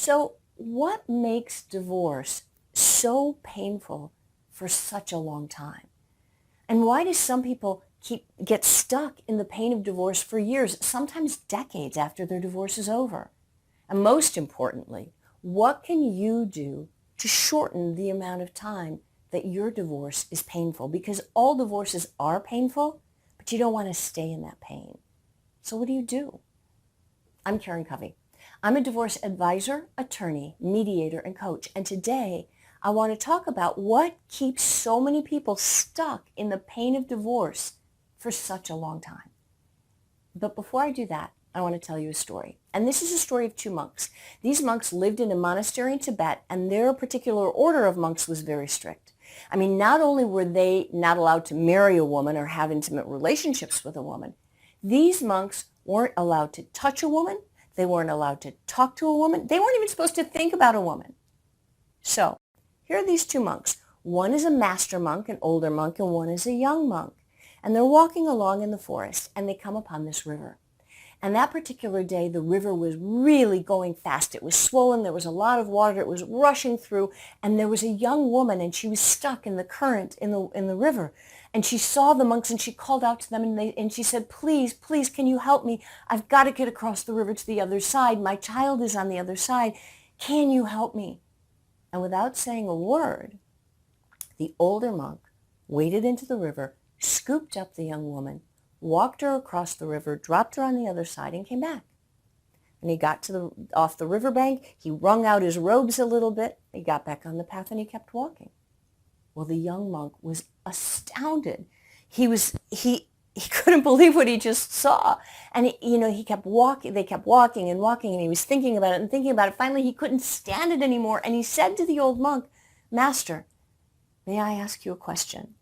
So what makes divorce so painful for such a long time? And why do some people get stuck in the pain of divorce for years, sometimes decades after their divorce is over? And most importantly, what can you do to shorten the amount of time that your divorce is painful? Because all divorces are painful, but you don't want to stay in that pain. So what do you do? I'm Karen Covey. I'm a divorce advisor, attorney, mediator, and coach. And today, I want to talk about what keeps so many people stuck in the pain of divorce for such a long time. But before I do that, I want to tell you a story. And this is a story of two monks. These monks lived in a monastery in Tibet, and their particular order of monks was very strict. I mean, not only were they not allowed to marry a woman or have intimate relationships with a woman, these monks weren't allowed to touch a woman. They weren't allowed to talk to a woman. They weren't even supposed to think about a woman. So here are these two monks. One is a master monk, an older monk, and one is a young monk. And they're walking along in the forest, and they come upon this river. And that particular day, the river was really going fast. It was swollen. There was a lot of water. It was rushing through. And there was a young woman, and she was stuck in the current in the river. And she saw the monks, and she called out to them, and she said, please, please, can you help me? I've got to get across the river to the other side. My child is on the other side. Can you help me? And without saying a word, the older monk waded into the river, scooped up the young woman, walked her across the river, dropped her on the other side, and came back. And he got off the riverbank. He wrung out his robes a little bit. He got back on the path, and he kept walking. Well, the young monk was astounded. He couldn't believe what he just saw. And he kept walking. They kept walking and walking, and he was thinking about it and thinking about it. Finally, he couldn't stand it anymore, and he said to the old monk, "Master, may I ask you a question?"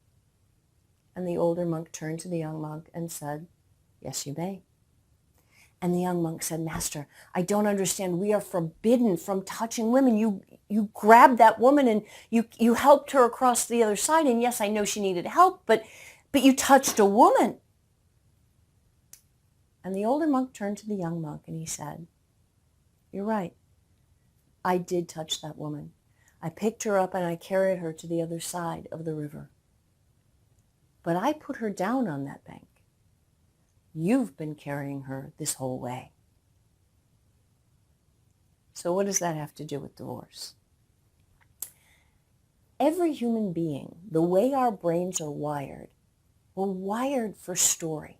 And the older monk turned to the young monk and said, "Yes, you may." And the young monk said, "Master, I don't understand. We are forbidden from touching women. You grabbed that woman and you helped her across the other side. And yes, I know she needed help, but you touched a woman." And the older monk turned to the young monk and he said, "You're right. I did touch that woman. I picked her up and I carried her to the other side of the river. But I put her down on that bank. You've been carrying her this whole way." So what does that have to do with divorce? Every human being, the way our brains are wired, we're wired for story.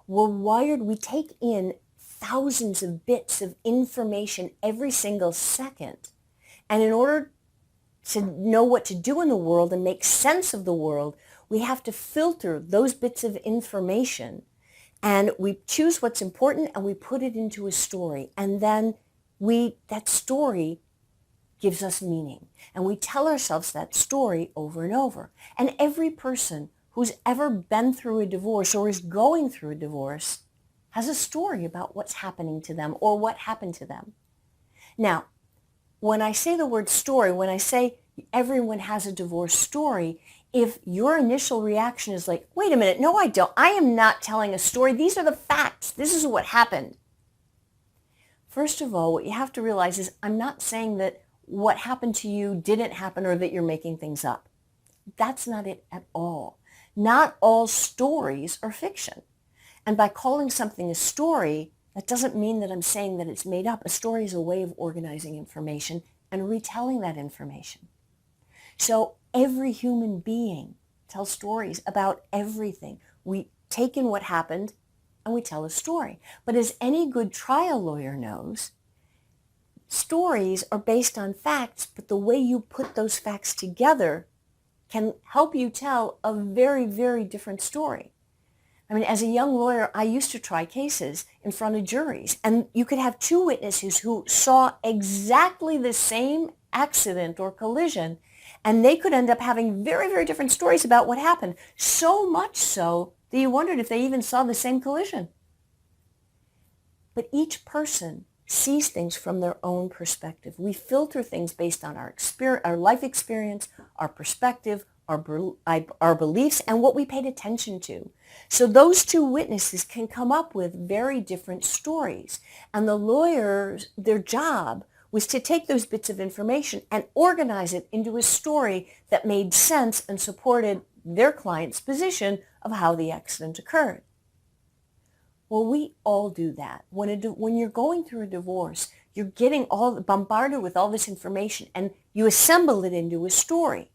We take in thousands of bits of information every single second. And in order to know what to do in the world and make sense of the world, we have to filter those bits of information, and we choose what's important and we put it into a story. And then that story gives us meaning. And we tell ourselves that story over and over. And every person who's ever been through a divorce or is going through a divorce has a story about what's happening to them or what happened to them. Now, when I say the word story, when I say everyone has a divorce story, if your initial reaction is like, wait a minute, no, I don't. I am not telling a story. These are the facts. This is what happened. First of all, what you have to realize is I'm not saying that what happened to you didn't happen or that you're making things up. That's not it at all. Not all stories are fiction. And by calling something a story, that doesn't mean that I'm saying that it's made up. A story is a way of organizing information and retelling that information. So every human being tells stories about everything. We take in what happened and we tell a story. But as any good trial lawyer knows, stories are based on facts, but the way you put those facts together can help you tell a very, very different story. I mean, as a young lawyer, I used to try cases in front of juries, and you could have two witnesses who saw exactly the same accident or collision, and they could end up having very, very different stories about what happened. So much so that you wondered if they even saw the same collision. But each person sees things from their own perspective. We filter things based on our life experience, our perspective, our beliefs, and what we paid attention to. So those two witnesses can come up with very different stories. And the lawyers, their job was to take those bits of information and organize it into a story that made sense and supported their client's position of how the accident occurred. Well, we all do that. When you're going through a divorce, you're getting bombarded with all this information and you assemble it into a story.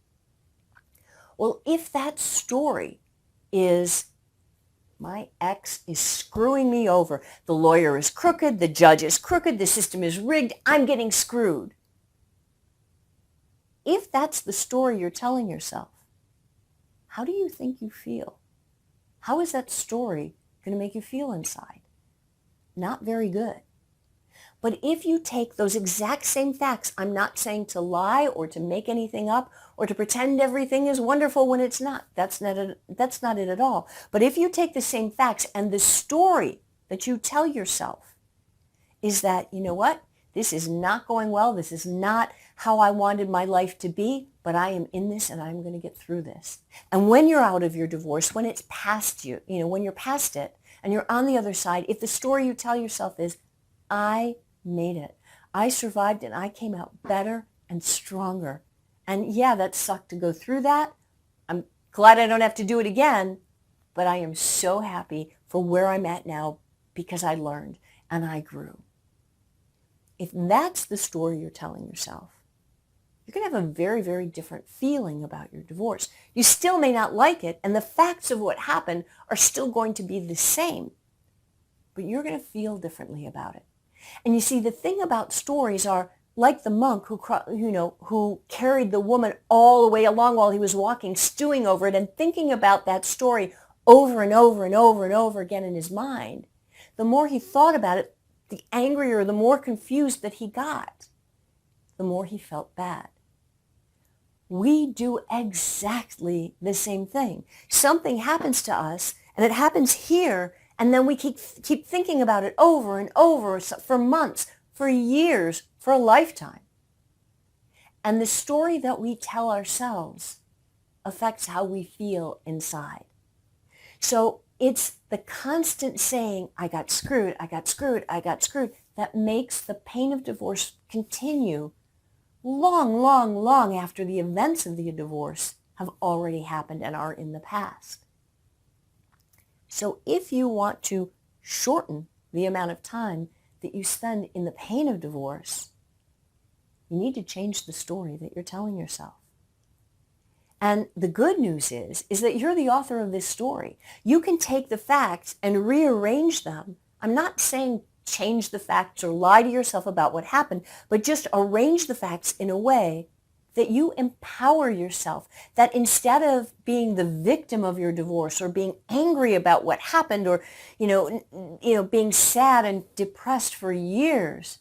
Well, if that story is, my ex is screwing me over, the lawyer is crooked, the judge is crooked, the system is rigged, I'm getting screwed. If that's the story you're telling yourself, how do you think you feel? How is that story going to make you feel inside? Not very good. But if you take those exact same facts, I'm not saying to lie or to make anything up or to pretend everything is wonderful when it's not. That's not it at all. But if you take the same facts and the story that you tell yourself is that, you know what, this is not going well, this is not how I wanted my life to be, but I am in this and I'm going to get through this. And when you're out of your divorce, when it's past you, when you're past it and you're on the other side, if the story you tell yourself is, I made it, I survived and I came out better and stronger. And yeah, that sucked to go through that. I'm glad I don't have to do it again, but I am so happy for where I'm at now because I learned and I grew. If that's the story you're telling yourself, you're going to have a very, very different feeling about your divorce. You still may not like it, and the facts of what happened are still going to be the same, but you're going to feel differently about it. And you see, the thing about stories are like the monk who carried the woman all the way along while he was walking, stewing over it and thinking about that story over and over and over and over again in his mind. The more he thought about it, the angrier, the more confused that he got, the more he felt bad. We do exactly the same thing. Something happens to us, and it happens here, and then we keep thinking about it over and over for months, for years, for a lifetime. And the story that we tell ourselves affects how we feel inside. So it's the constant saying, I got screwed, I got screwed, I got screwed, that makes the pain of divorce continue long, long, long after the events of the divorce have already happened and are in the past. So if you want to shorten the amount of time that you spend in the pain of divorce, you need to change the story that you're telling yourself. And the good news is that you're the author of this story. You can take the facts and rearrange them. I'm not saying change the facts or lie to yourself about what happened, but just arrange the facts in a way that you empower yourself, that instead of being the victim of your divorce or being angry about what happened or, being sad and depressed for years,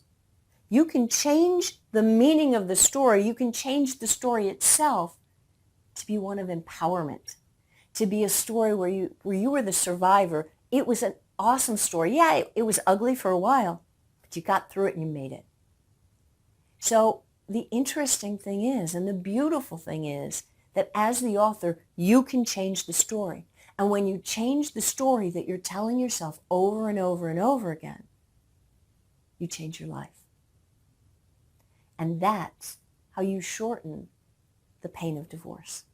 you can change the meaning of the story. You can change the story itself to be one of empowerment, to be a story where you were the survivor. It was an awesome story. Yeah, it was ugly for a while, but you got through it and you made it. So the interesting thing is, and the beautiful thing is, that as the author, you can change the story. And when you change the story that you're telling yourself over and over and over again, you change your life. And that's how you shorten the pain of divorce.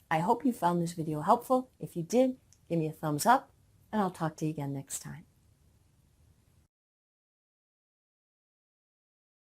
I hope you found this video helpful. If you did, give me a thumbs up, and I'll talk to you again next time.